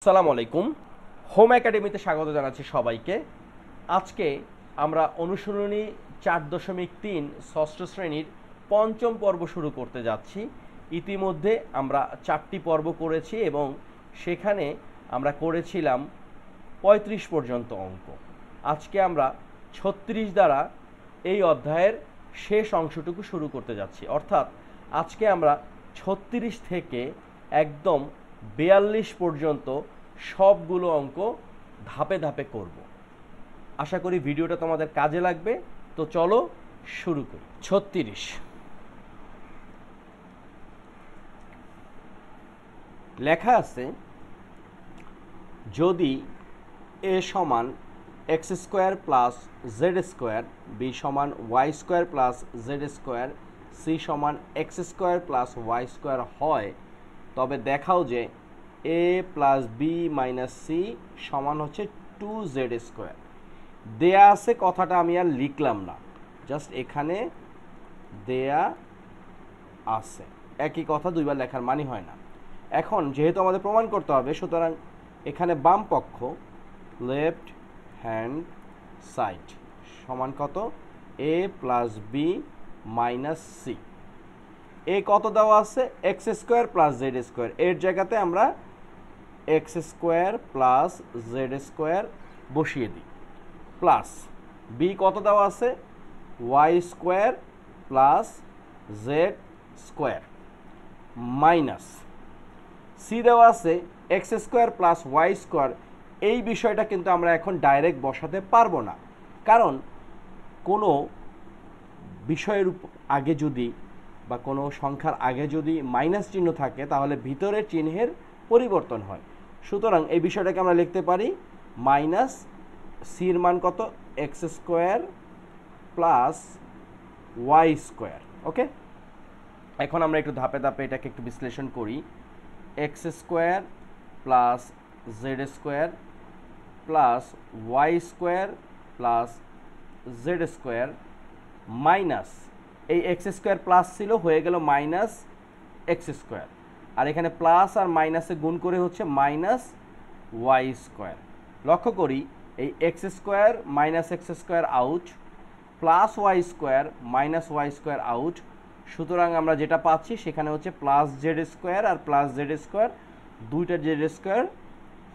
আসসালামু আলাইকুম। হোম একাডেমিতে স্বাগত জানাচ্ছি সবাইকে। আজকে আমরা অনুশীলনী 4.3 ষষ্ঠ শ্রেণীর পঞ্চম পর্ব শুরু করতে যাচ্ছি। ইতিমধ্যে আমরা 4টি পর্ব করেছি এবং সেখানে আমরা করেছিলাম 35 পর্যন্ত অঙ্ক। আজকে আমরা 36 দ্বারা এই অধ্যায়ের শেষ অংশটুকু শুরু করতে যাচ্ছি, অর্থাৎ আজকে আমরা 36 থেকে একদম 42 পর্যন্ত সবগুলো অঙ্ক ধাপে ধাপে করব। আশা করি ভিডিওটা তোমাদের কাজে লাগবে। তো চলো শুরু করি। 36 লেখা আছে, যদি এ সমান x square plus z square, B সমান y square plus z square, C সমান x square plus y square হয়, তবে দেখাও যে A plus B minus C সমান হচ্ছে 2z স্কোয়ার। দেয়া আছে, কথাটা আমি আর লিখলাম না, জাস্ট এখানে দেয়া আছে। একই কথা দুইবার লেখার মানে হয় না। এখন যেহেতু আমাদের প্রমাণ করতে হবে, সুতরাং এখানে বাম পক্ষ লেফট হ্যান্ড সাইড সমান কত, a plus B minus c. A কত দেওয়া আছে, x square plus z square, এর জায়গাতে আমরা x square plus z square বসিয়ে দিই, প্লাস বি কত দেওয়া আছে, y square plus z square, minus c দেওয়া আছে x square plus y square. এই বিষয়টা কিন্তু আমরা এখন ডাইরেক্ট বসাতে পারবো না, কারণ কোনো বিষয়ের আগে যদি বা কোনো সংখ্যার আগে যদি মাইনাস চিহ্ন থাকে তাহলে ভিতরের চিহ্নের পরিবর্তন হয়। সুতরাং এই বিষয়টাকে আমরা লিখতে পারি মাইনাস সির মান কত, x square plus y square. Okay, এখন আমরা একটু ধাপে ধাপে এটাকে একটু বিশ্লেষণ করি। X square plus z square plus y square plus z square minus এই এক্স স্কোয়ার প্লাস ছিল, হয়ে গেল মাইনাস এক্স স্কোয়ার, আর এখানে প্লাস আর মাইনাসে গুণ করে হচ্ছে মাইনাস ওয়াই স্কোয়ার। লক্ষ্য করি এই x square minus x square out, plus y square minus y square out. সুতরাং আমরা যেটা পাচ্ছি সেখানে হচ্ছে প্লাস জেড স্কোয়ার আর প্লাস জেড স্কোয়ার, দুইটা জেড স্কোয়ার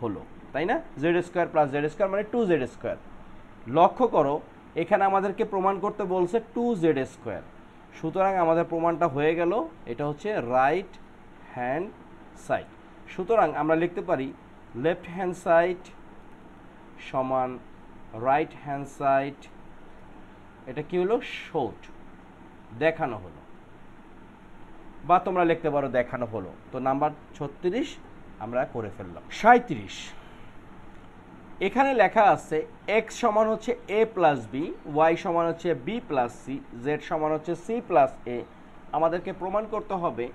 হলো, তাই না? Z square plus z square মানে 2z স্কোয়ার। লক্ষ্য করো এখানে আমাদেরকে প্রমাণ করতে বলছে 2z স্কোয়ার, সুতরাং আমাদের প্রমাণটা হয়ে গেল, এটা হচ্ছে রাইট হ্যান্ড সাইড। সুতরাং আমরা লিখতে পারি লেফট হ্যান্ড সাইড সমান রাইট হ্যান্ড সাইড। এটা কি হলো, শোড, দেখানো হলো, বা তোমরা লিখতে পারো দেখানো হলো। তো নাম্বার 36 আমরা করে ফেললাম। 37 এখানে লেখা আছে এক্স সমান হচ্ছে এ প্লাস বি, ওয়াই সমান হচ্ছে বি প্লাস সি, জেড সমান হচ্ছে সি প্লাস এ। আমাদেরকে প্রমাণ করতে হবে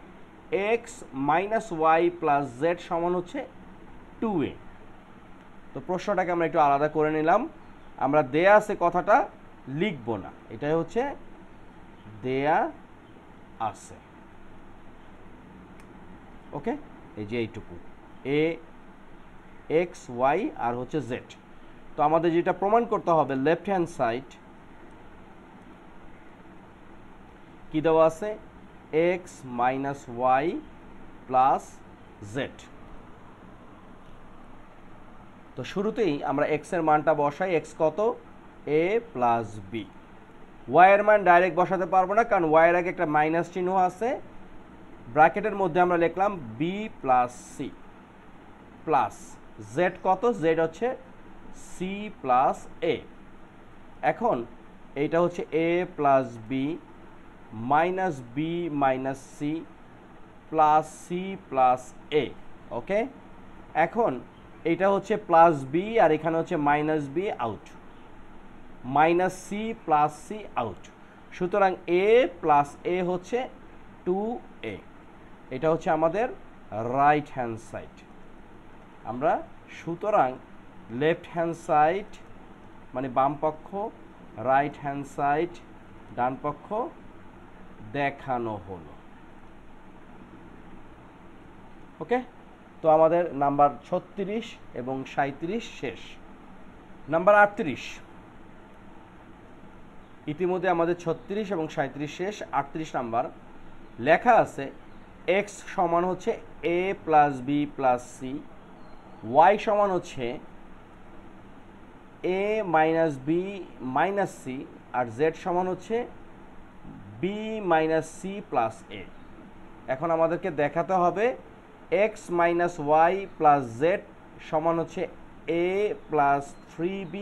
x minus y plus z সমান হচ্ছে 2a। তো প্রশ্নটাকে আমরা একটু আলাদা করে নিলাম, আমরা দেয়া আছে কথাটা লিখবো না, এটাই হচ্ছে দেয়া আছে। ওকে, এই যে এইটুকু এ এক্স ওয়াই আর হচ্ছে জেড। তো আমাদের যেটা প্রমাণ করতে হবে লেফট হ্যান্ড সাইড কি দেওয়া আছে, x minus y plus z. তো শুরুতেই আমরা এক্স এর মানটা বসাই, এক্স কত, এ প্লাস বি। ওয়াই এর মান ডাইরেক্ট বসাতে পারবো না, কারণ ওয়াই এর আগে একটা মাইনাস চিহ্ন আছে, ব্র্যাকেটের মধ্যে আমরা লিখলাম B plus C, plus Z কত, জেড হচ্ছে সি প্লাস এ। এখন এইটা হচ্ছে A plus B minus B minus C plus C plus A. Okay, এখন এইটা হচ্ছে প্লাস বি আর এখানে হচ্ছে minus B out, minus C plus C out. সুতরাং এ প্লাস এ হচ্ছে 2a। এটা হচ্ছে আমাদের রাইট হ্যান্ড সাইড। আমরা সুতরাং লেফট হ্যান্ড সাইড মানে বাম পক্ষ, রাইট হ্যান্ড সাইড ডান পক্ষ দেখানো হলো। ওকে, তো আমাদের নাম্বার 36 এবং 37 শেষ। নাম্বার 38, ইতিমধ্যে আমাদের 36 এবং 37 শেষ। 38 নাম্বার লেখা আছে এক্স সমান হচ্ছে A plus B plus C, y সমান হচ্ছে A minus B minus C, আর জেড সমান হচ্ছে B minus C plus A. এখন আমাদেরকে দেখাতে হবে x minus y plus z সমান হচ্ছে A plus 3b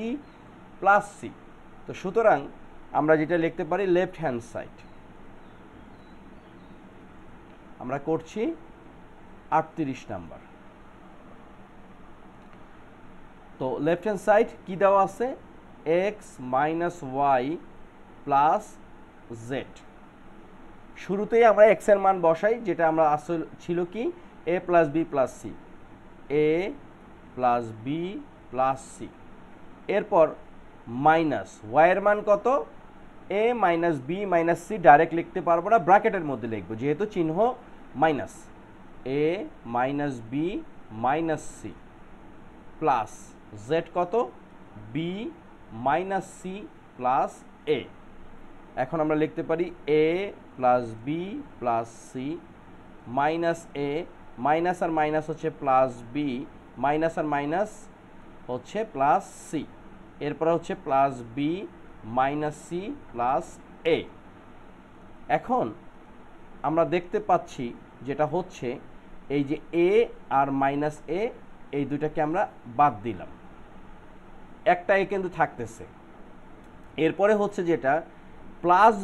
plus C. তো সুতরাং আমরা যেটা লিখতে পারি লেফট হ্যান্ড সাইড, আমরা করছি 38 নাম্বার। তো লেফট হ্যান্ড সাইড কি দেওয়া আছে, x minus y plus z. শুরুতেই আমরা এক্স এর মান বসাই, যেটা আমরা আসল ছিল কি A plus B plus C, A plus B plus C. এরপর মাইনাস ওয়াই এর মান কত, A minus B minus C, direct লিখতে পারবো না, ব্র্যাকেটের মধ্যে লিখবো যেহেতু চিহ্ন minus, A minus B minus C plus Z কত, B minus C plus A. এখন আমরা লিখতে পারি A plus B plus C minus A, minus আর মাইনাস হচ্ছে প্লাস বি, মাইনাস আর মাইনাস হচ্ছে প্লাস সি, এরপর হচ্ছে plus B minus C plus A. এখন আমরা দেখতে পাচ্ছি যেটা হচ্ছে এই যে এ আর মাইনাস এ, এই দুটাকে আমরা বাদ দিলাম, একটা এ কিন্তু থাকতেছে। এরপরে হচ্ছে যেটা প্লাস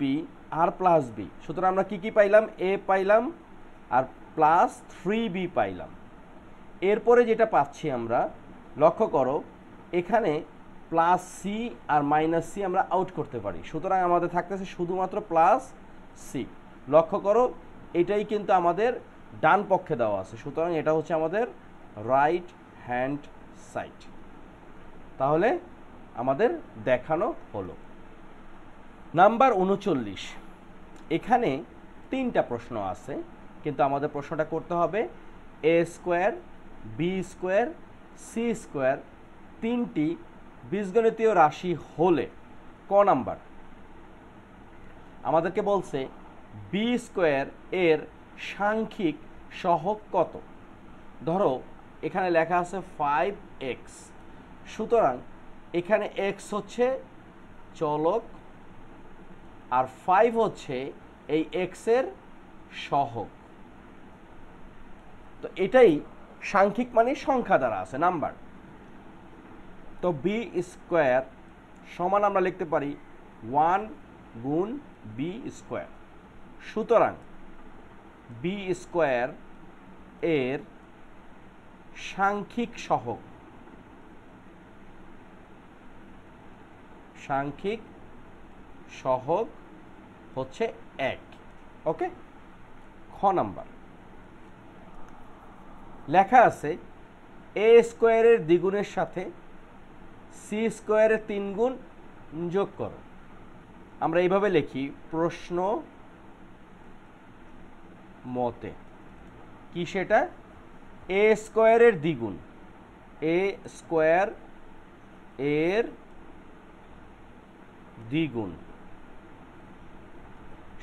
বি আর প্লাস বি, সুতরাং আমরা কি পাইলাম, এ পাইলাম আর প্লাস 3b পাইলাম। এরপরে যেটা পাচ্ছি আমরা, লক্ষ্য করো এখানে প্লাস সি আর মাইনাস সি আমরা আউট করতে পারি, সুতরাং আমাদের থাকতেছে শুধুমাত্র প্লাস সি। লক্ষ্য করো এটাই কিন্তু আমাদের ডান পক্ষে দেওয়া আছে, সুতরাং এটা হচ্ছে আমাদের রাইট হ্যান্ড সাইড। তাহলে আমাদের দেখানো হলো। নাম্বার 39, এখানে 3টা প্রশ্ন আছে, কিন্তু আমাদের প্রশ্নটা করতে হবে A square B square C square 3টি বীজগণিতীয় রাশি হলে ক নাম্বার। আমাদেরকে বলছে বি স্কোয়ার এর সাংখ্যিক সহগ কত। ধরো এখানে লেখা আছে 5x, সুতরাং এখানে x হচ্ছে চলক আর 5 হচ্ছে এই x এর সহগ। তো এটাই সাংখ্যিক মানে সংখ্যা দ্বারা আছে, নাম্বার। তো বি স্কোয়ার সমান আমরা লিখতে পারি 1 গুণ বি স্কোয়ার, সুতরাং বি স্কোয়ার এর সাংখ্যিক সহগ হচ্ছে 1। ওকে, খ নাম্বার লেখা আছে এ স্কোয়ারের দ্বিগুণের সাথে সি স্কোয়ারের 3 গুণ যোগ করো। আমরা এইভাবে লিখি প্রশ্ন মতে, কি সেটা, এ স্কোয়ারের দ্বিগুণ, এ স্কোয়ার এর দ্বিগুণ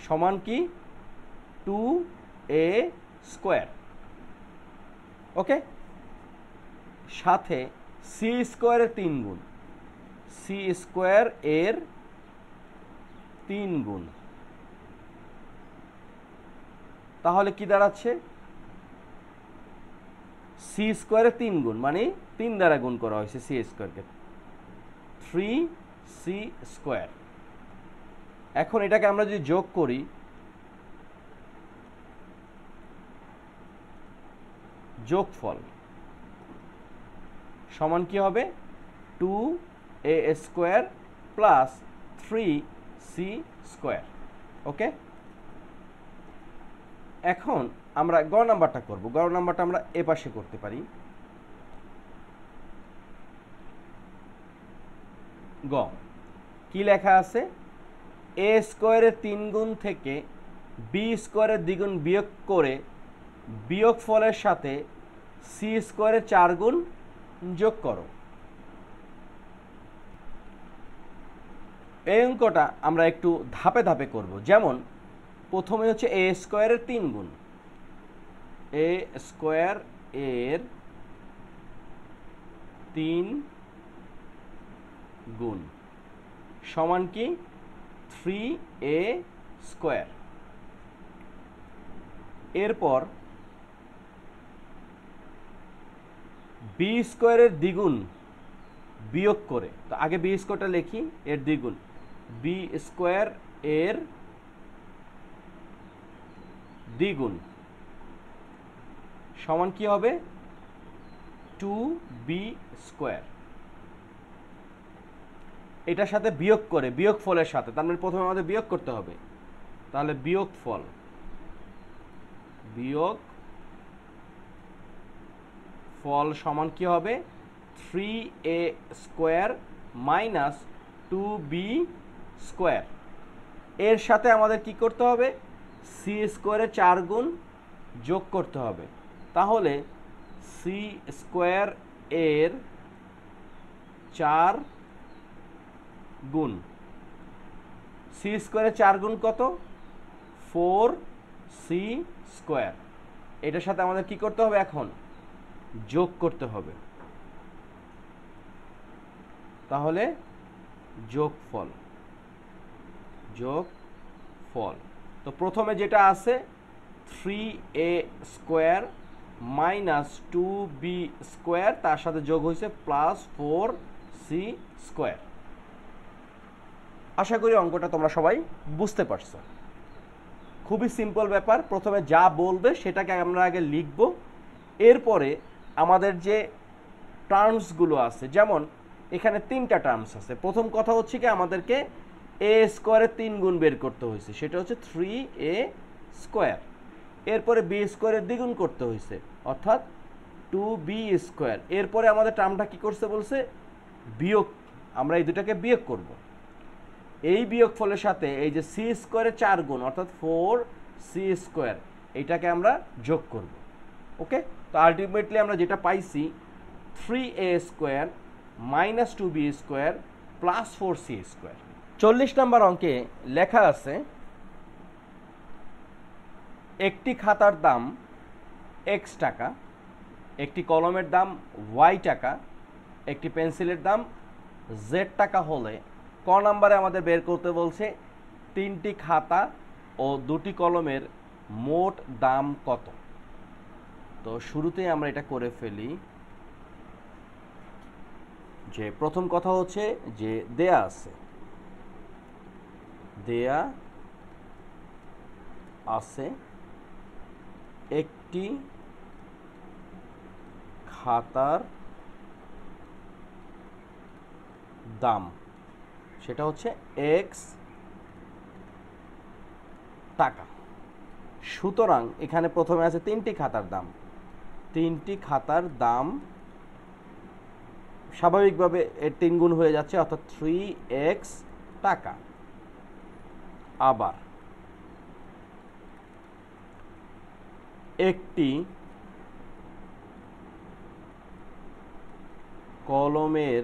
সমান কি 2a স্কোয়ার। ওকে, সাথে সি স্কোয়ারের 3 গুণ, সি স্কোয়ার এর 3 গুণ, তাহলে কি দাঁড়াচ্ছে, সি স্কোয়ারের 3 গুণ মানে 3 দ্বারা গুণ করা হয়েছে সি স্কোয়ারকে, 3c স্কোয়ার। এখন এটাকে আমরা যদি যোগ করি, যোগফল সমান কি হবে 2a square plus 3c square. Okay, এখন আমরা গ নাম্বারটা করব। গ নাম্বারটা আমরা এ পাশে করতে পারি। গ কি লেখা আছে, এ স্কোয়ারের 3 গুণ থেকে বি স্কোয়ারের দ্বিগুণ বিয়োগ করে বিয়োগফলের সাথে সি স্কোয়ারের 4 গুণ যোগ করো। এই অঙ্কটা আমরা একটু ধাপে ধাপে করব। যেমন প্রথমে হচ্ছে এ স্কোয়ারের 3 গুণ, এ স্কোয়ার এর 3 গুণ সমান কি 3a স্কোয়ার। এরপর বি স্কোয়ারের দ্বিগুণ বিয়োগ করে, তো আগে বি স্কোয়ারটা লিখি, এর দ্বিগুণ, বি স্কোয়ার এর দ্বিগুণ সমান কি হবে 2b স্কোয়ার। এটার সাথে বিয়োগ করে, বিয়োগফলের সাথে, তার মানে প্রথমে আমাদের বিয়োগ করতে হবে, তাহলে বিয়োগফল, বিয়োগ ফল সমান কি হবে 3a square minus 2b square. এর সাথে আমাদের কি করতে হবে, সি স্কোয়ারে 4 গুণ যোগ করতে হবে। তাহলে সি স্কোয়ার এর 4 গুণ, সি স্কোয়ারে 4 গুণ কত 4c স্কোয়ার। এটার সাথে আমাদের কি করতে হবে, এখন যোগ করতে হবে। তাহলে যোগফল, যোগফল, তো প্রথমে যেটা আছে 3a square minus 2b square, তার সাথে যোগ হয়েছে প্লাস 4c স্কোয়ার। আশা করি অঙ্কটা তোমরা সবাই বুঝতে পারছো। খুবই সিম্পল ব্যাপার। প্রথমে যা বলবে সেটাকে আমরা আগে লিখব, এরপরে আমাদের যে টার্মসগুলো আছে, যেমন এখানে 3টা টার্মস আছে। প্রথম কথা হচ্ছে কি আমাদেরকে এ স্কোয়ারের 3 গুণ বের করতে হয়েছে, সেটা হচ্ছে 3a স্কোয়ার। এরপরে বি স্কোয়ারের দ্বিগুণ করতে হয়েছে, অর্থাৎ 2b স্কোয়ার। এরপরে আমাদের টার্মটা কি করছে বলছে বিয়োগ, আমরা এই দুটাকে বিয়োগ করব। এই বিয়োগফলের সাথে এই যে সি স্কোয়ারের 4 গুণ অর্থাৎ 4c স্কোয়ার, এইটাকে আমরা যোগ করব। ওকে, তো আলটিমেটলি আমরা যেটা পাইছি 3a square minus 2b square plus 4c square. 40 নম্বর অঙ্কে লেখা আছে একটি খাতার দাম x টাকা, একটি কলমের দাম y টাকা, একটি পেন্সিলের দাম z টাকা হলে ক নম্বরে আমাদের বের করতে বলছে 3টি খাতা ও 2টি কলমের মোট দাম কত। তো শুরুতেই আমরা এটা করে ফেলি, যে প্রথম কথা হচ্ছে যে দেয়া আছে, দেয়া আছে একটি খাতার দাম, সেটা হচ্ছে x টাকা। সুতরাং এখানে প্রথমে আছে 3টি খাতার দাম, 3টি খাতার দাম স্বাভাবিকভাবে এর 3 গুণ হয়ে যাচ্ছে, অর্থাৎ 3x টাকা। আবার একটি কলমের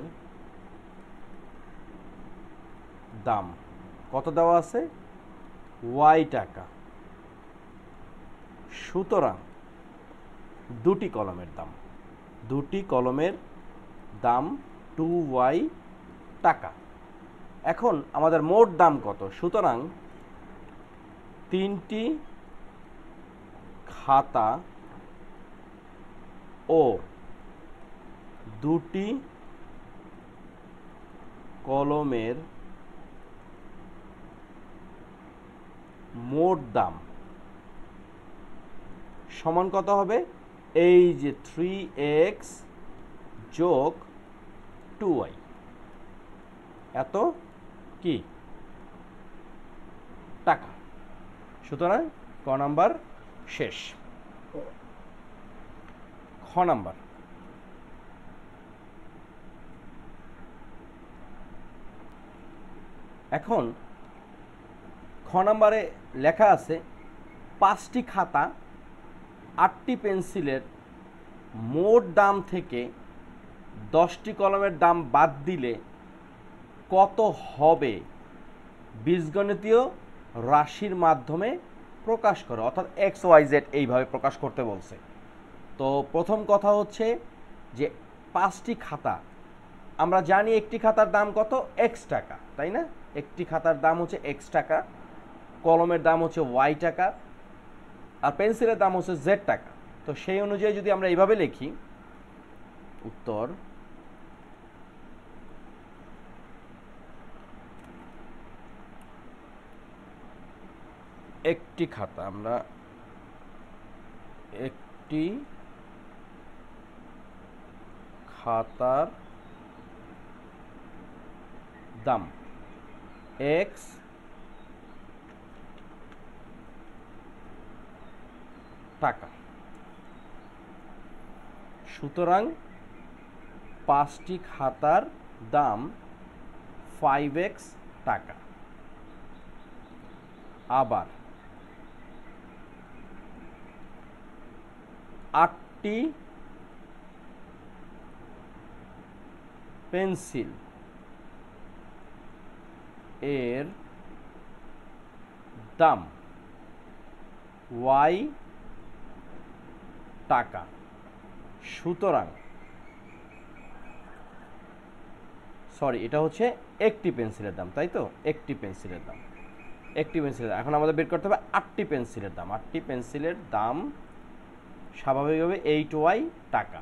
দাম কত দেওয়া আছে y টাকা। সুতরাং 2টি কলমের দাম, 2টি কলমের দাম 2y টাকা। এখন আমাদের মোট দাম কত, সুতরাং 3টি খাতা ও 2টি কলমের মোট দাম সমান কত হবে, এই যে 3x যোগ 2y, এত কি টাকা। সুতরাং ক নাম্বার শেষ। খ নাম্বার, এখন খ নাম্বারে লেখা আছে 5টি খাতা 8টি পেন্সিলের মোট দাম থেকে 10টি কলমের দাম বাদ দিলে কত হবে বীজগণিতীয় রাশির মাধ্যমে প্রকাশ করে, অর্থাৎ এক্স ওয়াই জেড এইভাবে প্রকাশ করতে বলছে। তো প্রথম কথা হচ্ছে যে 5টি খাতা, আমরা জানি একটি খাতার দাম কত, এক্স টাকা, তাই না? একটি খাতার দাম হচ্ছে এক্স টাকা, কলমের দাম হচ্ছে ওয়াই টাকা, আর পেন্সিলের দাম হচ্ছে জেড টাকা। তো সেই অনুযায়ী যদি আমরা এইভাবে লিখি, উত্তর একটি খাতা, আমরা একটি খাতার দাম এক্স টাকা, সুতরাং 5টি খাতার দাম 5x টাকা। আবার 8টি পেন্সিল এর দাম y টাকা, সুতরাং এটা হচ্ছে একটি পেন্সিলের দাম, তাই তো? একটি পেন্সিলের দাম, একটি পেন্সিলের। এখন আমাদের বের করতে হবে 8টি পেন্সিলের দাম। 8টি পেন্সিলের দাম স্বাভাবিকভাবে 8y টাকা।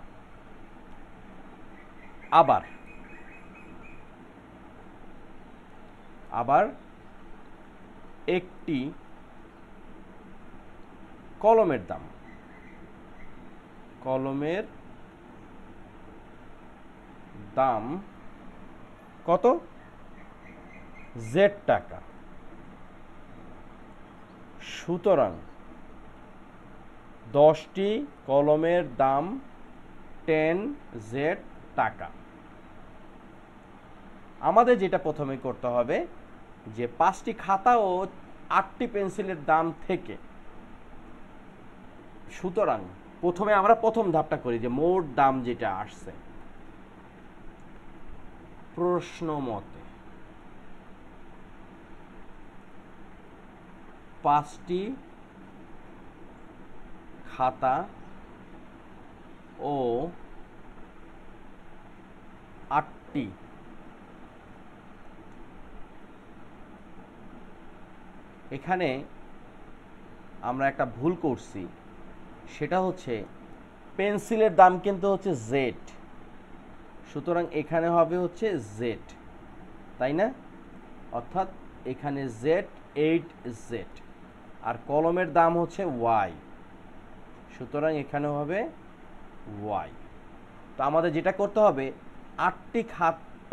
আবার একটি কলমের দাম, কলমের দাম কত, জেড টাকা, সুতরাং 10টি কলমের দাম 10z টাকা। আমাদের যেটা প্রথমে করতে হবে যে 5টি খাতা ও 8টি পেন্সিলের দাম থেকে, সুতরাং প্রথমে আমরা প্রথম ধাপটা করি যে মোট দাম যেটা আসছে প্রশ্ন মতে 5টি খাতা ও 8টি এখানে আমরা একটা ভুল করছি, সেটা হচ্ছে পেন্সিলের দাম কিন্তু হচ্ছে জেড, সুতরাং এখানে হবে হচ্ছে জেড, তাই না? অর্থাৎ এখানে জেড 8z, আর কলমের দাম হচ্ছে ওয়াই, সুতরাং এখানে হবে ওয়াই। তো আমাদের যেটা করতে হবে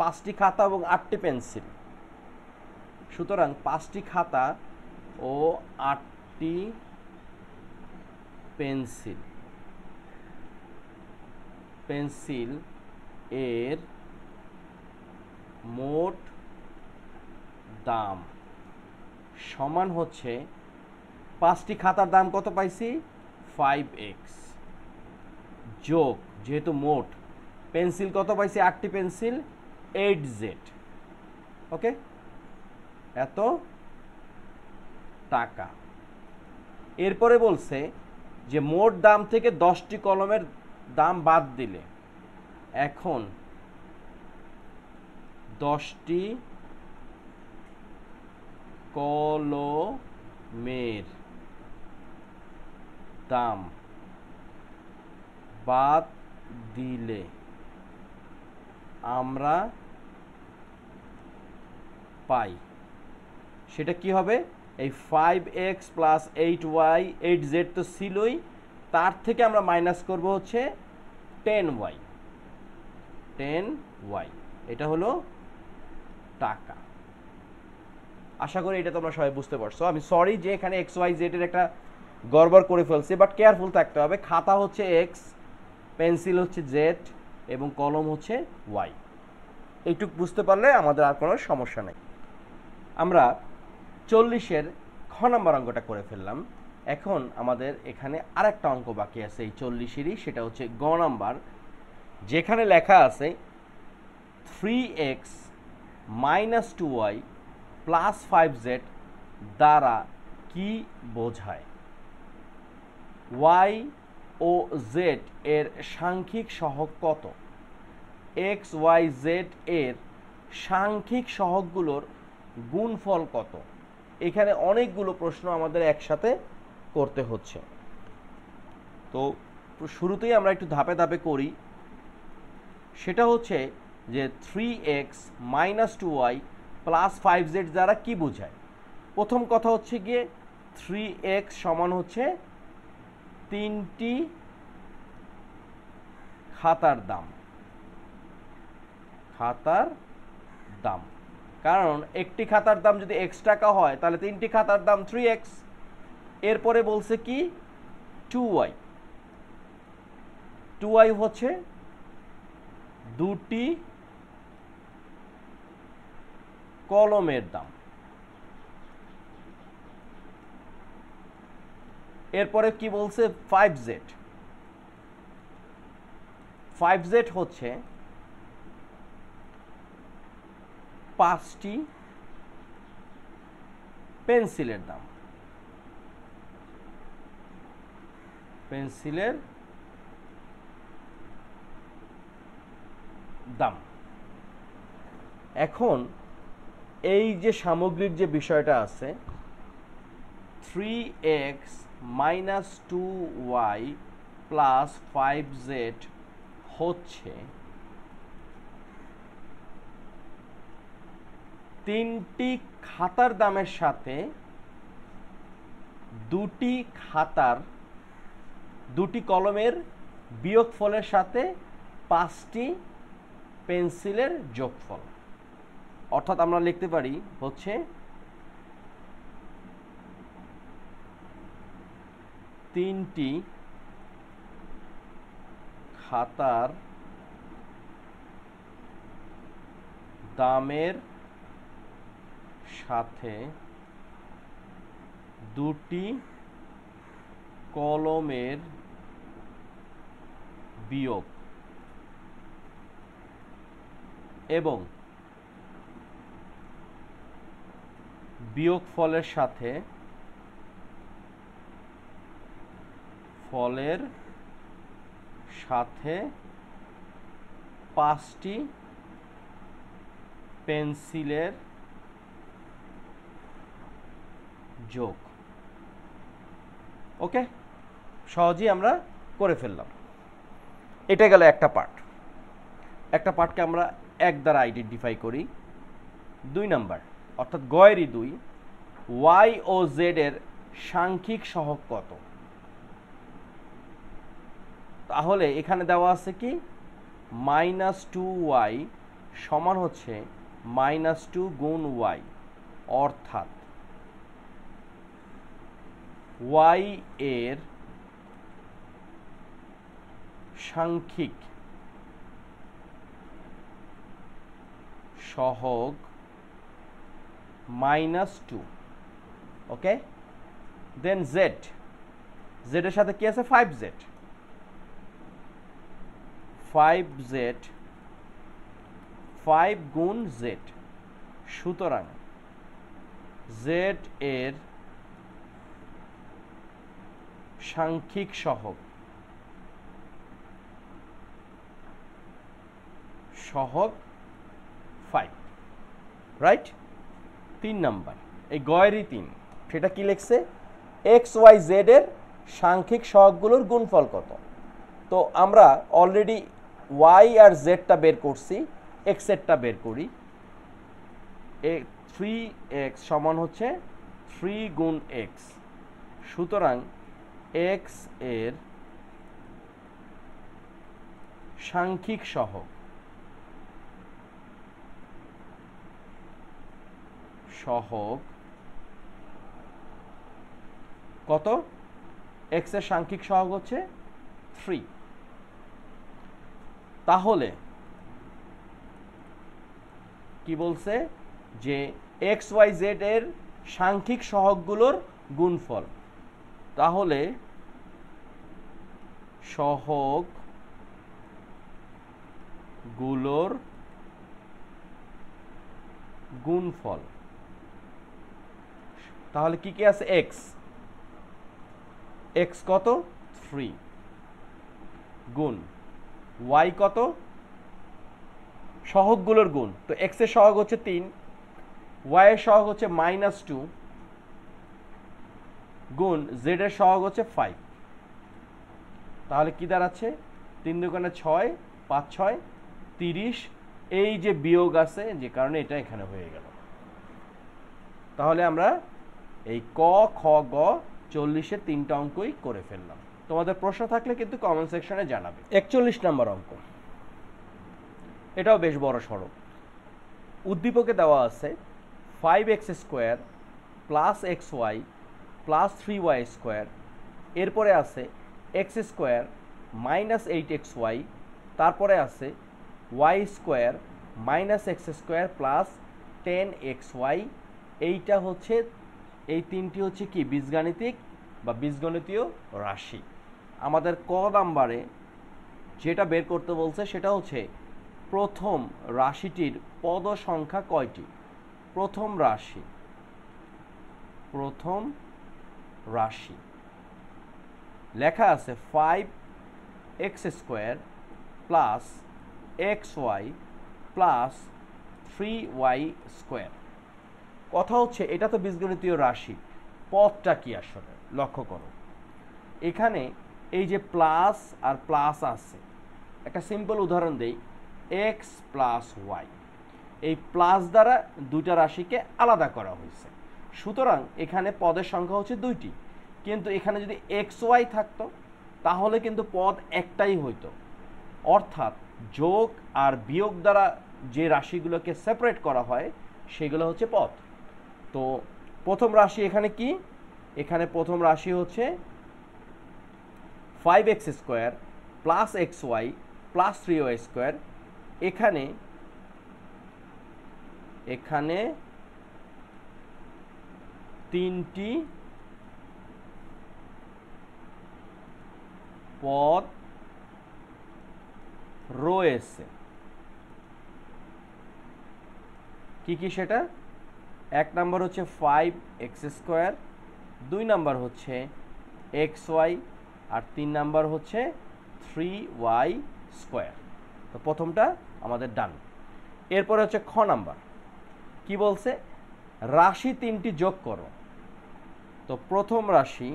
5টি খাতা এবং 8টি পেন্সিল, সুতরাং 5টি খাতা ও 8টি পেন্সিল এর মোট দাম সমান হচ্ছে 5টি খাতার দাম কত পাইছি, 5x, যোগ যেহেতু মোট পেন্সিল কত পাইছি, 8টি পেন্সিল 8z, ওকে, এত টাকা। এরপরে বলছে যে মোট দাম থেকে 10টি কলমের দাম বাদ দিলে, এখন 10টি কলমের দাম বাদ দিলে আমরা পাই, সেটা কি হবে, এই 5x প্লাস 8y 8z তো ছিলই, তার থেকে আমরা মাইনাস করব হচ্ছে 10y, এটা হলো টাকা। আশা করি এটা তোমরা সবাই বুঝতে পারছো। আমি সরি যে এখানে এক্স ওয়াই জেড এর একটা গড়বড় করে ফেলছি, বাট কেয়ারফুল থাকতে হবে। খাতা হচ্ছে এক্স, পেন্সিল হচ্ছে জেড এবং কলম হচ্ছে ওয়াই। এইটুক বুঝতে পারলে আমাদের আর কোনো সমস্যা নেই। আমরা 40-এর খ নম্বর অঙ্কটা করে ফেললাম। এখন আমাদের এখানে আরেকটা অঙ্ক বাকি আছে এই 40-এরই, সেটা হচ্ছে গ নাম্বার, যেখানে লেখা আছে 3x minus 2y plus 5z দ্বারা কি বোঝায়? y ও z এর সাংখ্যিক সহগ কত? x y z এর সাংখ্যিক সহগগুলোর গুণফল কত? এখানে অনেকগুলো প্রশ্ন আমাদের একসাথে করতে হচ্ছে। তো শুরুতেই আমরা একটু ধাপে ধাপে করি। সেটা হচ্ছে যে 3x minus 2y plus 5z দ্বারা কি বোঝায়? প্রথম কথা হচ্ছে গিয়ে 3x সমান হচ্ছে 3টি খাতার দাম, খাতার দাম, কারণ একটি খাতার দাম যদি x টাকা হয় তাহলে 3টি খাতার দাম 3x। এরপরে বলছে কি 2y, 2y হচ্ছে 2টি কলমের দাম। এরপরে কি বলছে 5z, 5z হচ্ছে 5টি পেন্সিলের দাম, পেন্সিলের দাম। এখন এই যে সামগ্রিক যে বিষয়টা আছে 3x minus 2y plus 5z হচ্ছে 3টি খাতার দামের সাথে 2টি খাতার 2টি কলমের বিয়োগফলের সাথে 5টি পেন্সিলের যোগফল। অর্থাৎ আমরা লিখতে পারি হচ্ছে 3টি খাতার দামের সাথে 2টি কলমের বিয়োগ এবং বিয়োগফলের সাথে ফলের সাথে 5টি পেন্সিলের যোগ। ওকে, সহজেই আমরা করে ফেললাম। এটা গেল একটা পার্ট। একটা পার্টকে আমরা এক দ্বারা আইডেন্টিফাই করি। 2 নাম্বার অর্থাৎ গয়েরই 2, y ও z এর সাংখ্যিক সহগ কত? তাহলে এখানে দেওয়া আছে কি মাইনাস 2y সমান হচ্ছে মাইনাস 2 গুণ y, অর্থাৎ y এর সাংখ্যিক সহগ মাইনাস 2। ওকে, দেন z, z এর সাথে কি আছে 5z, 5z 5 গুণ z, সুতরাং z এর সাংখ্যিক সহগ সহগ 5, রাইট? 3 নাম্বার এই গয়েরই 3, সেটা কি লিখছে এক্স ওয়াই জেড এর সাংখ্যিক সহগগুলোর গুণফল কত। তো আমরা অলরেডি ওয়াই আর জেডটা বের করছি, এক্স এরটা বের করি। 3x সমান হচ্ছে 3 গুণ x, সুতরাং x এর সাংখ্যিক সহগ কত? x এর সাংখ্যিক সহগ হচ্ছে 3। তাহলে কি বলছে যে x y z এর সাংখ্যিক সহগগুলোর গুণফল, তাহলে সহগ গুলোর গুণফল, তাহলে কি কি আছে? এক্স, এক্স কত? 3 গুণ ওয়াই কত? সহগগুলোর গুণ, তো এক্স এর সহগ হচ্ছে 3, ওয়াই এর সহগ হচ্ছে -2 গুণ জেড এর সহগ হচ্ছে 5। তাহলে কি দাঁড়াচ্ছে? 3 দুগুণে 6, 5 6 30, এই যে বিয়োগ আছে যে কারণে এটা এখানে হয়ে গেল। তাহলে আমরা এই ক খ গ 40-এর 3টা অঙ্কই করে ফেললাম। তোমাদের প্রশ্ন থাকলে কিন্তু কমেন্ট সেকশনে জানাবে। 41 নম্বর অঙ্ক, এটাও বেশ বড় সড়ো। উদ্দীপকে দেওয়া আছে 5x² plus xy plus 3y², এরপরে আছে x² মাইনাস 8xy, তারপরে আছে y² minus x² plus 10xy। এইটা হচ্ছে, এই তিনটি হচ্ছে কি বীজগাণিতিক বা বীজগণিতীয় রাশি। আমাদের ক নাম্বারে যেটা বের করতে বলছে সেটা হচ্ছে প্রথম রাশিটির পদ সংখ্যা কয়টি। প্রথম রাশি লেখা আছে 5x² plus xy plus 3y²। কথা হচ্ছে এটা তো বীজগণিতীয় রাশি, পদটা কি আসলে লক্ষ্য করো। এখানে এই যে প্লাস আর প্লাস আছে, একটা সিম্পল উদাহরণ দেই, x প্লাস ওয়াই, এই প্লাস দ্বারা দুইটা রাশিকে আলাদা করা হয়েছে, সুতরাং এখানে পদের সংখ্যা হচ্ছে 2টি। কিন্তু এখানে যদি xy থাকতো তাহলে কিন্তু পদ একটাই হইতো, অর্থাৎ যোগ আর বিয়োগ দ্বারা যে রাশিগুলোকে সেপারেট করা হয় সেগুলো হচ্ছে পদ। তো প্রথম রাশি এখানে কি? এখানে প্রথম রাশি হচ্ছে 5x² plus xy plus 3y²। এখানে তিনটি পদ রয়েছে। কি কি সেটা? এক নাম্বার হচ্ছে 5x², 2 নাম্বার হচ্ছে xy, আর 3 নাম্বার হচ্ছে 3y²। তো প্রথমটা আমাদের ডান। এরপরে হচ্ছে খ নাম্বার, কি বলছে? রাশি তিনটি যোগ করো। তো প্রথম রাশি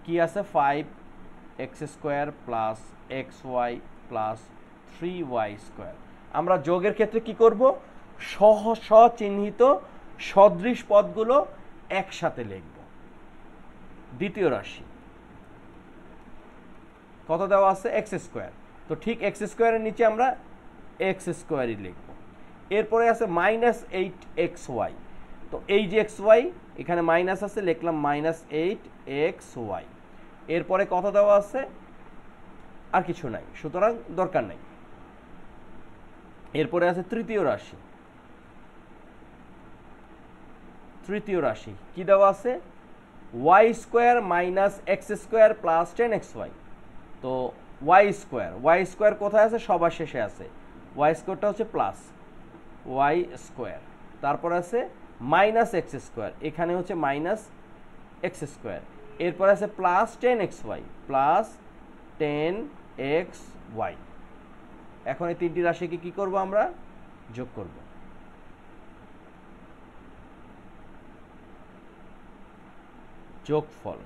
কি আছে? 5x² plus xy plus 3y²। আমরা যোগের ক্ষেত্রে কি করব? সচিহ্নিত সদৃশ পদগুলো একসাথে লিখব। দ্বিতীয় রাশি কত দেওয়া আছে? x², তো ঠিক x² এর নিচে আমরা x² লিখব। এরপরে আছে -8xy, তো এই যে xy এখানে মাইনাস আছে, লিখলাম -8xy। এরপরে কত দেওয়া আছে? আর কিছু নাই, সুতরাং দরকার নাই। এরপরে আছে তৃতীয় রাশি কি দেওয়া আছে? y² minus x² plus 10xy। তো y² কোথায় আছে? সবার শেষে আছে, y²টা হচ্ছে প্লাস y², তারপর আছে মাইনাস x², এখানে হচ্ছে মাইনাস x², এরপর আছে প্লাস 10xy প্লাস 10xy। এখন এই তিনটি রাশিকে কি করব? আমরা যোগ করব। যোগফল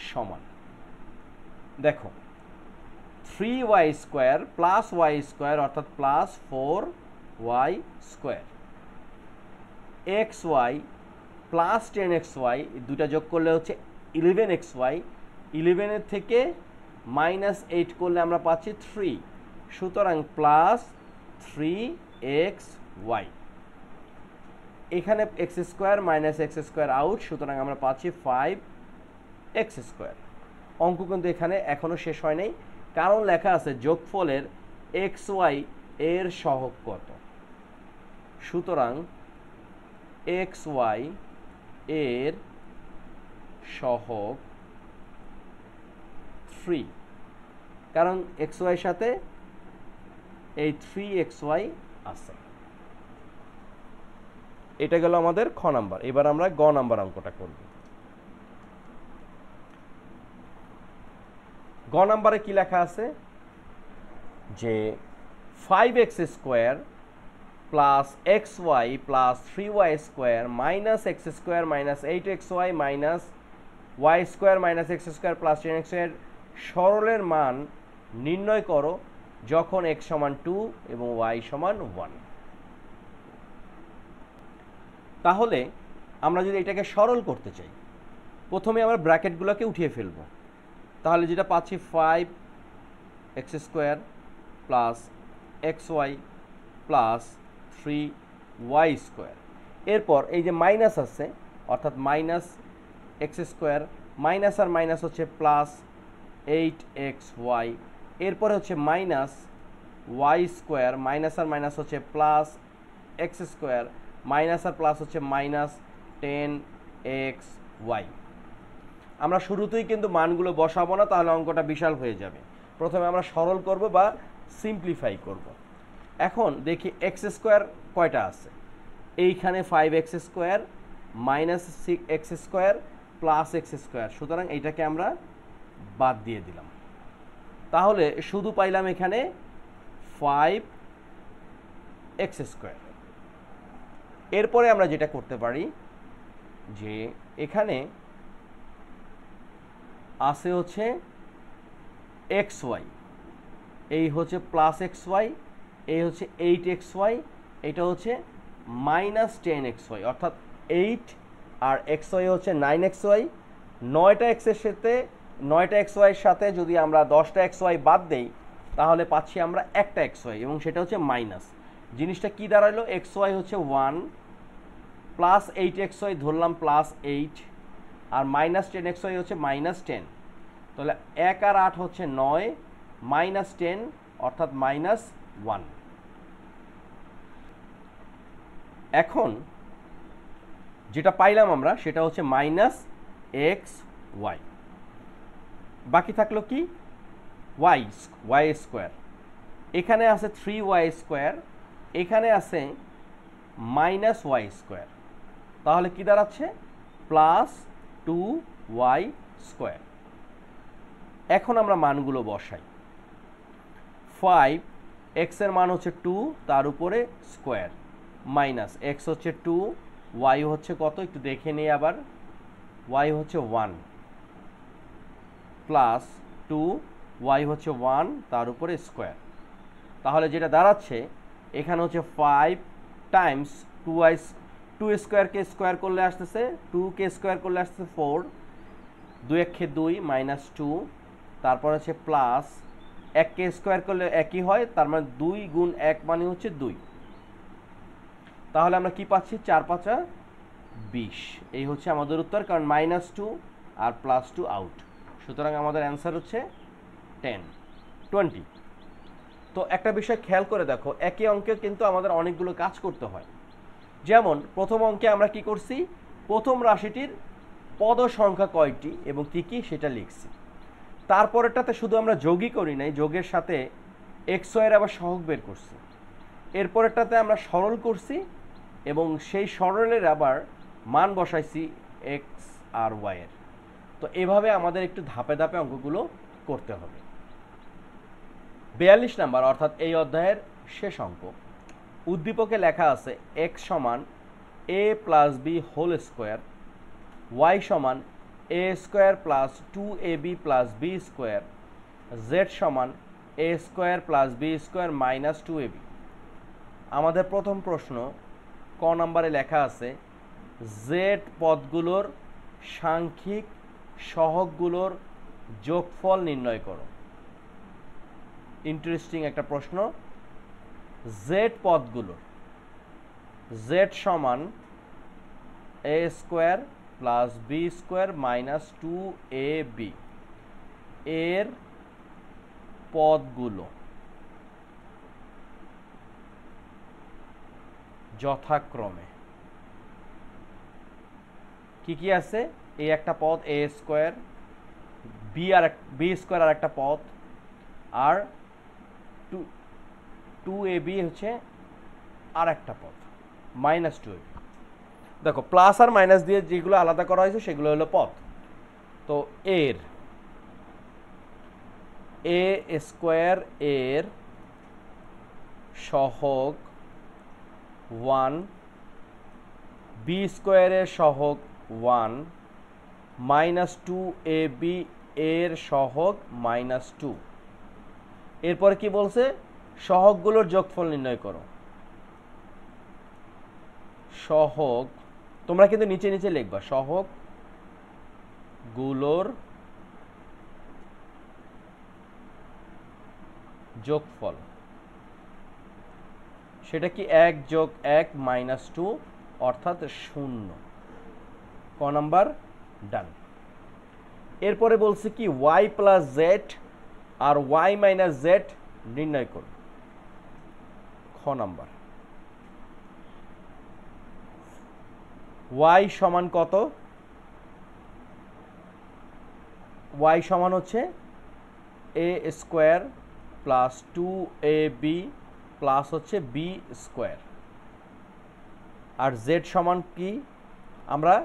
সমান, দেখো 3y² প্লাস y² অর্থাৎ plus 4y², xy plus 10xy, দুটা যোগ করলে হচ্ছে 11xy, 11 থেকে -8 করলে আমরা পাচ্ছি 3, সুতরাং প্লাস 3xy। এখানে x² মাইনাস x² আউট, সুতরাং আমরা পাচ্ছি 5x²। অঙ্ক কিন্তু এখানে এখনো শেষ হয় নাই, কারণ লেখা আছে যোগফলের xy এর সহগ কত। সুতরাং এক্স ওয়াই এর সহগ 3, কারণ এক্স ওয়াই সাথে এই 3xy আছে। এটা গেল আমাদের খ নাম্বার। এবার আমরা গ নাম্বার অঙ্কটা করব। গ নাম্বারে কি লেখা আছে যে 5x square plus x y plus 3y square minus x square minus 8xy minus y square minus x square plus 10x এর সরলের মান নির্ণয় করো যখন x সমান 2 এবং y সমান 1। তাহলে আমরা যদি এটাকে সরল করতে চাই, প্রথমে আমরা ব্র্যাকেটগুলোকে উঠিয়ে ফেলব। তাহলে যেটা পাচ্ছি 5x square plus x y plus 3y square, এরপর এই যে মাইনাস আছে অর্থাৎ মাইনাস এক্স স্কোয়ার, মাইনাস আর মাইনাস হচ্ছে প্লাস 8xy, এরপরে হচ্ছে মাইনাস ওয়াই স্কোয়ার, মাইনাস আর মাইনাস হচ্ছে প্লাস এক্স স্কোয়ার, মাইনাস আর প্লাস হচ্ছে মাইনাস 10xy। আমরা শুরুতেই কিন্তু মানগুলো বসাবো না, তাহলে অঙ্কটা বিশাল হয়ে যাবে। প্রথমে আমরা সরল করব বা সিম্পলিফাই করব। এখন দেখি এক্স স্কোয়ার কয়টা আছে। এইখানে 5x square minus 6x square plus x square, সুতরাং এইটাকে আমরা বাদ দিয়ে দিলাম। তাহলে শুধু পাইলাম এখানে 5x স্কোয়ার। এরপরে আমরা যেটা করতে পারি যে এখানে আছে হচ্ছে xy, এই হচ্ছে প্লাস xy, এই হচ্ছে 8xy, এটা হচ্ছে মাইনাস 10xy, অর্থাৎ 8 আর xy হচ্ছে 9xy। 9টা এক্সের সাথে 9টা xy এর সাথে যদি আমরা 10টা xy বাদ দেই তাহলে পাচ্ছি আমরা একটা xy, এবং সেটা হচ্ছে মাইনাস। জিনিসটা কি দাঁড়ালো, xy হচ্ছে 1 প্লাস 8xy ধরলাম প্লাস 8 আর মাইনাস 10xy হচ্ছে মাইনাস 10। তাহলে 1 আর 8 হচ্ছে 9 মাইনাস 10 অর্থাৎ মাইনাস 1। এখন যেটা পাইলাম আমরা সেটা হচ্ছে মাইনাস এক্স ওয়াই। বাকি থাকলো কি ওয়াই স্কোয়ার। এখানে আছে 3y স্কোয়ার, এখানে আছে মাইনাস ওয়াই স্কোয়ার, তাহলে কি দাঁড়াচ্ছে প্লাস 2y স্কোয়ার। এখন আমরা মানগুলো বসাই। 5x এর মান হচ্ছে 2, তার উপরে স্কোয়ার, মাইনাস x হচ্ছে 2, y হচ্ছে কত একটু দেখে নিই আবার, y হচ্ছে 1 প্লাস 2y হচ্ছে 1 তার উপরে স্কোয়ার। তাহলে যেটা দাঁড়াচ্ছে এখানে হচ্ছে 5 টাইমস 2 স্কোয়ারকে স্কোয়ার করলে আসতেছে 2কে স্কোয়ার করলে আসতেছে 4, 2 একে 2 মাইনাস 2, তারপর হচ্ছে প্লাস 1কে স্কোয়ার করলে একই হয়, তার মানে 2 গুণ 1 মানে হচ্ছে 2। তাহলে আমরা কি পাচ্ছি 4 5 20। এই হচ্ছে আমাদের উত্তর, কারণ মাইনাস 2 আর প্লাস 2 আউট, সুতরাং আমাদের অ্যান্সার হচ্ছে 20। তো একটা বিষয় খেয়াল করে দেখো, একই অঙ্কে কিন্তু আমাদের অনেকগুলো কাজ করতে হয়। যেমন প্রথম অঙ্কে আমরা কি করছি, প্রথম রাশিটির পদ সংখ্যা কয়টি এবং কি কি সেটা লিখছি। তারপরেরটাতে শুধু আমরা যোগই করি নাই, যোগের সাথে xy এর আবার সহগ বের করছি। এরপরেরটাতে আমরা সরল করছি এবং সেই সরলের আবার মান বসাইছি x আর y এর। তো এভাবে আমাদের একটু ধাপে ধাপে অঙ্কগুলো করতে হবে। 42 নাম্বার অর্থাৎ এই অধ্যায়ের শেষ অঙ্ক। উদ্দীপকে লেখা আছে x সমান a plus b whole square, y সমান a square plus 2ab plus b square, z সমান a square plus b square minus 2ab। আমাদের প্রথম প্রশ্ন ক নম্বরে লেখা আছে z পদগুলোর সাংখ্যিক সহগগুলোর যোগফল নির্ণয় করো। ইন্টারেস্টিং একটা প্রশ্ন। z পদগুলোর, z সমান a square plus b square minus 2ab এর পদগুলো যথাক্রমে কি কি আছে, এই একটা পদ এ স্কোয়ার, বি স্কোয়ার আর একটা পদ, আর টু এ বি হচ্ছে আর একটা পদ, মাইনাস টু এ বি। দেখো প্লাস আর মাইনাস দিয়ে যেগুলো আলাদা করা হয়েছে সেগুলো হলো পদ। তো এর এ স্কোয়ার এর সহগ 1, বি স্কোয়ারের সহগ 1, মাইনাস টু এ বি এর সহগ মাইনাস টু। এরপরে কি বলছে, সহগগুলোর যোগফল নির্ণয় করো। সহগ তোমরা কিন্তু নিচে নিচে লিখবা, সহগ গুলোর যোগফল, সেটা কি 1 যোগ 1 মাইনাস 2 অর্থাৎ 0। ক নাম্বার ডান। এরপরে বলছে কি y প্লাস জেড আর y মাইনাস জেড নির্ণয় করুন। খ নাম্বার, y সমান কত, y সমান হচ্ছে a square plus 2ab plus হচ্ছে b স্কোয়ার, আর z সমান কি, আমরা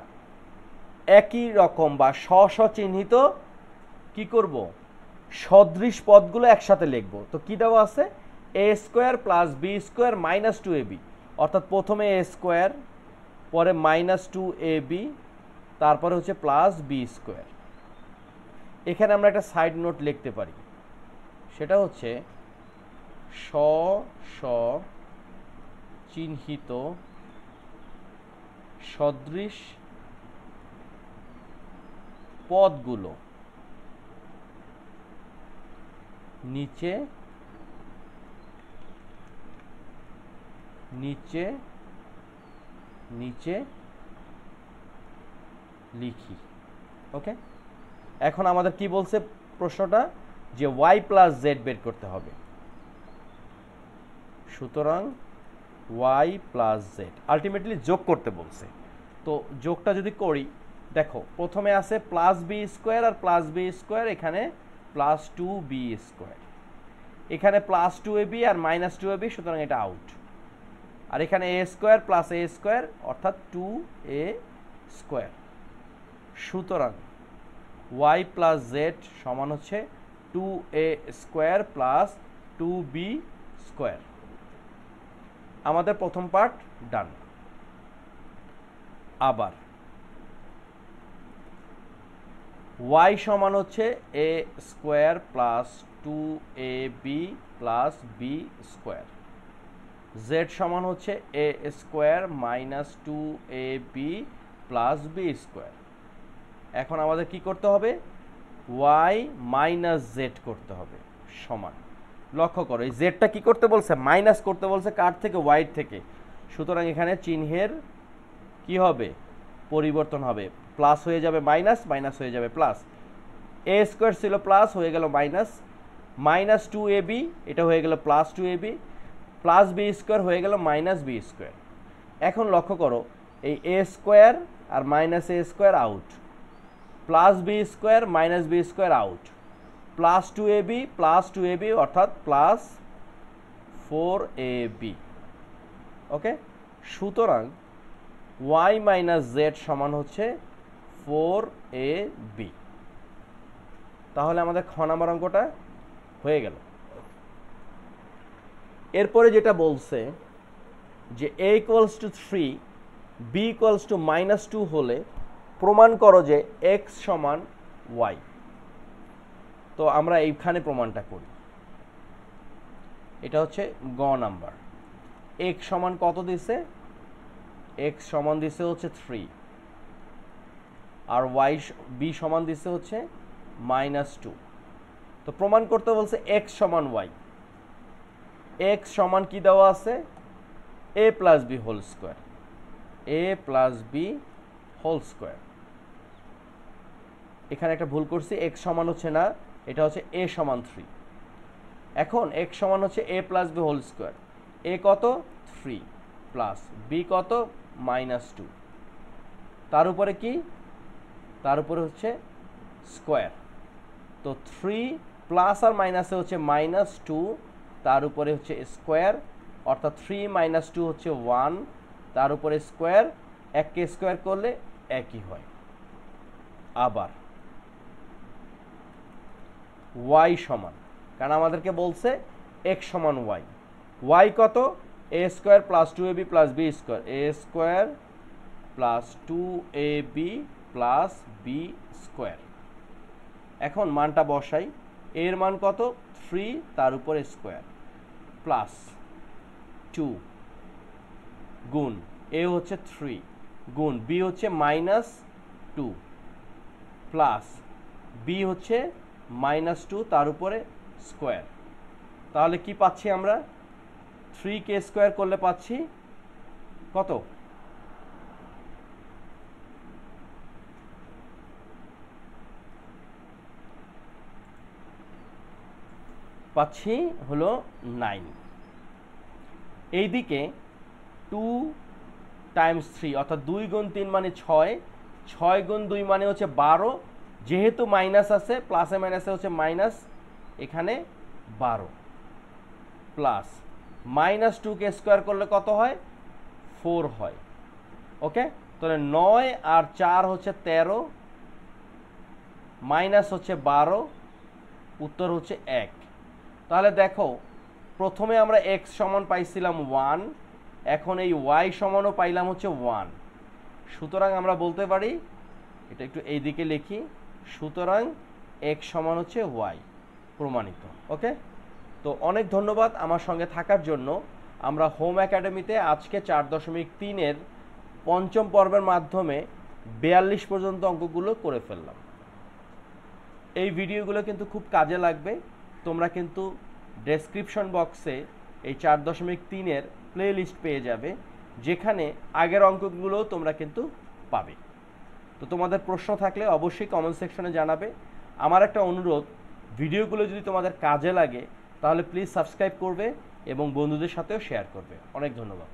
একই রকম বা চিহ্নিত কি করব, সদৃশ পদগুলো একসাথে লিখব। তো কি দেওয়া আছে, a square plus b square minus 2ab, অর্থাৎ প্রথমে a স্কোয়ার, পরে মাইনাস 2ab, তারপরে হচ্ছে প্লাস b স্কোয়ার। এখানে আমরা একটা সাইড নোট লিখতে পারি, সেটা হচ্ছে চিহ্নিত সদৃশ পদগুলো নিচে নিচে নিচে লিখি। ওকে, এখন আমাদের কি বলছে প্রশ্নটা, যে y প্লাস জেড বের করতে হবে। সুতরাং y প্লাস জেড আলটিমেটলি যোগ করতে বলছে। তো যোগটা যদি করি, দেখো প্রথমে আছে প্লাস বি স্কোয়ার আর প্লাস বি স্কোয়ার, এখানে প্লাস 2b স্কোয়ার, এখানে প্লাস 2ab আর মাইনাস 2ab, সুতরাং এটা আউট। আর এখানে a square plus a square অর্থাৎ 2a স্কোয়ার। সুতরাং y প্লাস জেড সমান হচ্ছে 2a square plus 2b square. আমাদের প্রথম পার্ট ডান। আবার y সমান হচ্ছে a square plus 2ab plus b square, z সমান হচ্ছে a square minus 2ab plus b square. এখন আমাদের কি করতে হবে, y মাইনাস জেড করতে হবে সমান। লক্ষ্য করো এই জেডটা কি করতে বলছে, মাইনাস করতে বলছে, কার থেকে, y থেকে। সুতরাং এখানে চিহ্নের কি হবে, পরিবর্তন হবে, প্লাস হয়ে যাবে মাইনাস, মাইনাস হয়ে যাবে প্লাস। a স্কোয়ার ছিল প্লাস, হয়ে গেল মাইনাস, মাইনাস 2ab এটা হয়ে গেল plus 2ab, plus b square হয়ে গেল মাইনাস b স্কোয়ার। এখন লক্ষ্য করো এই a স্কোয়ার আর minus a square out, plus b square minus b square out, plus 2ab অর্থাৎ প্লাস 4ab। ওকে, সুতরাং y মাইনাস জেড সমান হচ্ছে 4ab। তাহলে আমাদের খ নাম্বার অঙ্কটা হয়ে গেল। এরপরে যেটা বলছে যে a equals to 3, b equals to minus 2 হলে প্রমাণ করো যে x সমান y। তো আমরা এইখানে প্রমাণটা করি, এটা হচ্ছে গ নাম্বার। x সমান কত দিছে, x সমান দিছে হচ্ছে 3, আর b সমান দিছে হচ্ছে মাইনাস 2। তো প্রমাণ করতে বলছে x সমান y। x সমান কি দেওয়া আছে, a plus b whole square, a plus b whole square. এখানে একটা ভুল করছি, x সমান হচ্ছে না, এটা হচ্ছে a সমান 3। এখন x সমান হচ্ছে a plus b whole square, a কত 3 প্লাস b কত মাইনাস 2। তার উপরে কি, তার উপরে হচ্ছে স্কোয়ার। তো 3 প্লাস আর মাইনাসে হচ্ছে -2, তার উপরে হচ্ছে স্কোয়ার, অর্থাৎ 3 - 2 হচ্ছে 1, তার উপরে স্কোয়ার, এককে স্কোয়ার করলে একই হয়। আবার y সমান, কারণ আমাদেরকে বলছে x সমান y, y কত, a square plus 2ab plus b square, a square plus 2ab plus b square. এখন মানটা বসাই, এর মান কত 3, তার উপরে স্কোয়ার প্লাস 2 গুণ a হচ্ছে 3 গুণ b হচ্ছে -2 প্লাস b হচ্ছে -2 তার উপরে স্কোয়ার। তাহলে কি পাচ্ছি আমরা, 3কে স্কোয়ার করলে পাচ্ছি কত, পাচ্ছি হলো 9। এইদিকে 2 টাইমস 3 অর্থাৎ 2 গুণ 3 মানে 6, 6 গুণ 2 মানে হচ্ছে 12, যেহেতু মাইনাস আছে প্লাসে মাইনাসে হচ্ছে মাইনাস, এখানে 12 প্লাস -2কে স্কোয়ার করলে কত হয়, 4 হয়। ওকে, তাহলে 9 আর 4 হচ্ছে 13, মাইনাস হচ্ছে 12, উত্তর হচ্ছে 1। তাহলে দেখো প্রথমে আমরা x সমান পাইছিলাম 1, এখন এই y সমানও পাইলাম হচ্ছে 1, সুতরাং আমরা বলতে পারি, এটা একটু এই দিকে লিখি, সুতরাং x সমান হচ্ছে y, প্রমাণিত। ওকে, তো অনেক ধন্যবাদ আমার সঙ্গে থাকার জন্য। আমরা হোম একাডেমিতে আজকে 4.3-এর পঞ্চম পর্বের মাধ্যমে 42 পর্যন্ত অঙ্কগুলো করে ফেললাম। এই ভিডিওগুলো কিন্তু খুব কাজে লাগবে, তোমরা কিন্তু ডেসক্রিপশন বক্সে এই 4.3-এর প্লে লিস্ট পেয়ে যাবে, যেখানে আগের অঙ্কগুলোও তোমরা কিন্তু পাবে। তো তোমাদের প্রশ্ন থাকলে অবশ্যই কমেন্ট সেকশনে জানাবে। আমার একটা অনুরোধ, ভিডিওগুলো যদি তোমাদের কাজে লাগে তাহলে প্লিজ সাবস্ক্রাইব করবে এবং বন্ধুদের সাথেও শেয়ার করবে। অনেক ধন্যবাদ।